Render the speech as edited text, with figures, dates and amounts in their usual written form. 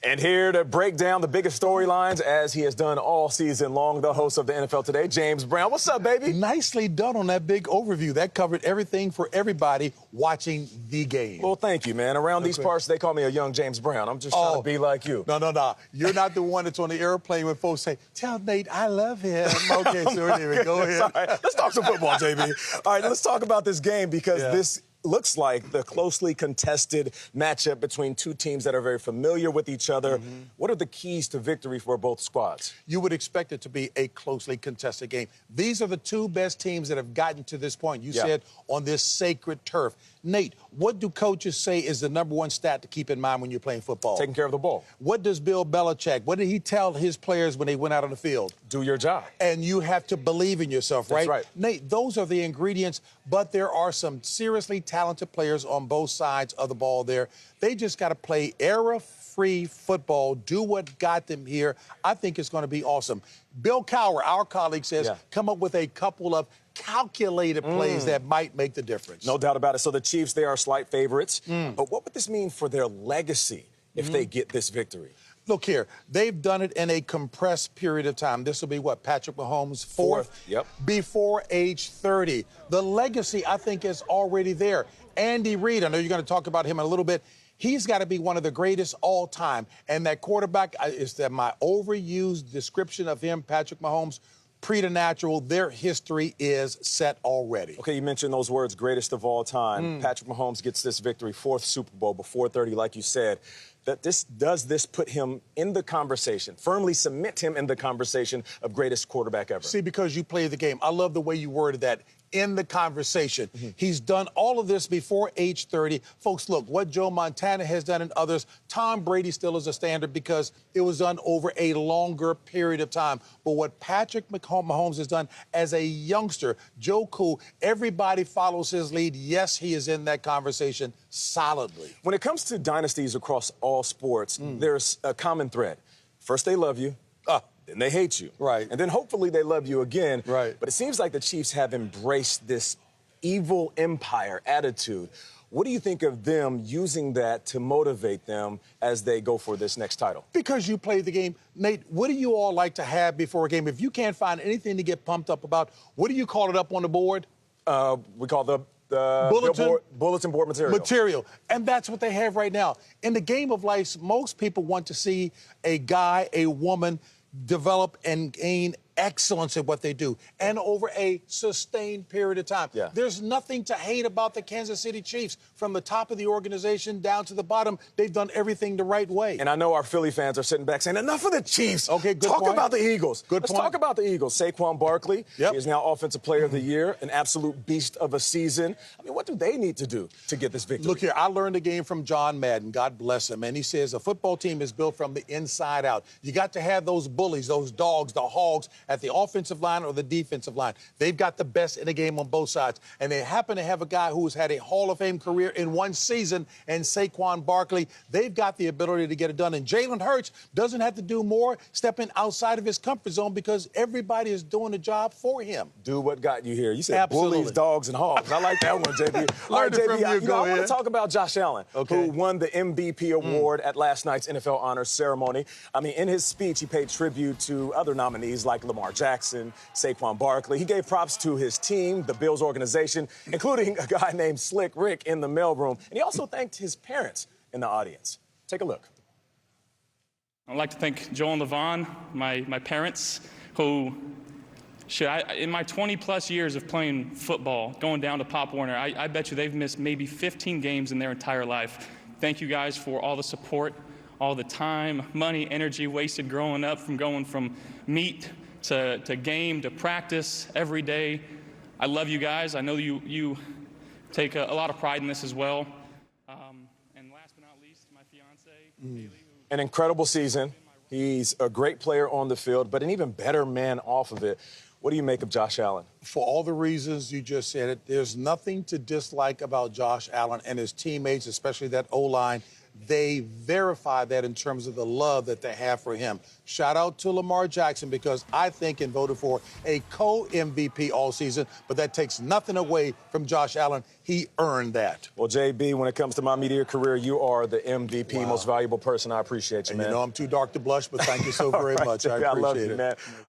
And here to break down the biggest storylines, as he has done all season long, the host of the NFL Today, James Brown. What's up, baby? Nicely done on that big overview. That covered everything for everybody watching the game. Well, thank you, man. Around these parts, they call me a young James Brown. I'm just trying to be like you. No. You're not the one that's on the airplane when folks say, "Tell Nate I love him." Okay, so anyway, go ahead. All right, let's talk some football, JB. All right, let's talk about this game because this looks like the closely contested matchup between two teams that are very familiar with each other. What are the keys to victory for both squads? You would expect it to be a closely contested game. These are the two best teams that have gotten to this point. You said on this sacred turf. Nate, what do coaches say is the #1 stat to keep in mind when you're playing football? Taking care of the ball. What does Bill Belichick, what did he tell his players when they went out on the field? Do your job. And you have to believe in yourself, right? That's right. Nate, those are the ingredients, but there are some seriously talented players on both sides of the ball there. They just got to play error-free football, do what got them here. I think it's going to be awesome. Bill Cowher, our colleague, says come up with a couple of calculated plays that might make the difference. No doubt about it. So the Chiefs, they are slight favorites. But what would this mean for their legacy if they get this victory? Look here, they've done it in a compressed period of time. This will be what, Patrick Mahomes' fourth? Yep. Before age 30. The legacy, I think, is already there. Andy Reid, I know you're going to talk about him in a little bit. He's got to be one of the greatest all time. And that quarterback, is that my overused description of him, Patrick Mahomes, preternatural, their history is set already. Okay, you mentioned those words, greatest of all time. Patrick Mahomes gets this victory, 4th Super Bowl before 30, like you said. Does this put him in the conversation, firmly cement him in the conversation of greatest quarterback ever? See, because you play the game. I love the way you worded that. In the conversation. He's done all of this before age 30. Folks, look, what Joe Montana has done and others, Tom Brady still is a standard because it was done over a longer period of time. But what Patrick Mahomes has done as a youngster, Joe Cool, everybody follows his lead. Yes, he is in that conversation solidly. When it comes to dynasties across all sports, there's a common thread. First, they love you. Then they hate you. Right. And then hopefully they love you again. Right. But it seems like the Chiefs have embraced this evil empire attitude. What do you think of them using that to motivate them as they go for this next title? Because you play the game. Nate, what do you all like to have before a game? If you can't find anything to get pumped up about, what do you call it up on the board? We call the bulletin board material. And that's what they have right now. In the game of life, most people want to see a guy, a woman, develop and gain excellence at what they do, and over a sustained period of time. There's nothing to hate about the Kansas City Chiefs. From the top of the organization down to the bottom, they've done everything the right way. And I know our Philly fans are sitting back saying, enough of the Chiefs. Okay, good Talk point. about the Eagles. Let's talk about the Eagles. Saquon Barkley is now Offensive Player of the Year, an absolute beast of a season. I mean, what do they need to do to get this victory? Look here, I learned the game from John Madden, God bless him, and he says a football team is built from the inside out. You got to have those bullies, those dogs, the hogs at the offensive line or the defensive line. They've got the best in the game on both sides, and they happen to have a guy who's had a Hall of Fame career in one season, and Saquon Barkley. They've got the ability to get it done, and Jalen Hurts doesn't have to do more, stepping outside of his comfort zone because everybody is doing the job for him. Do what got you here. You said bullies, dogs, and hogs. I like that one, JB. All right, JB, I want to talk about Josh Allen, who won the MVP award at last night's NFL Honors ceremony. I mean, in his speech, he paid tribute to other nominees like Lamar Jackson, Saquon Barkley. He gave props to his team, the Bills organization, including a guy named Slick Rick in the mailroom. And he also thanked his parents in the audience. Take a look. I'd like to thank Joel and LaVon, my parents, who, in my 20-plus years of playing football, going down to Pop Warner, I bet you they've missed maybe 15 games in their entire life. Thank you guys for all the support, all the time, money, energy wasted growing up, from meet to game to practice every day. I love you guys. I know you take a lot of pride in this as well. And last but not least, my fiance, Haley. An incredible season. He's a great player on the field, but an even better man off of it. What do you make of Josh Allen? For all the reasons you just said it, there's nothing to dislike about Josh Allen and his teammates, especially that O-line. they verify that in terms of the love that they have for him. Shout out to Lamar Jackson, because I think and voted for a co-MVP all season, but that takes nothing away from Josh Allen. He earned that. Well, JB, when it comes to my media career, you are the MVP, most valuable person. I appreciate you, man. You know I'm too dark to blush, but thank you so very much. JB, I appreciate love you, it. man.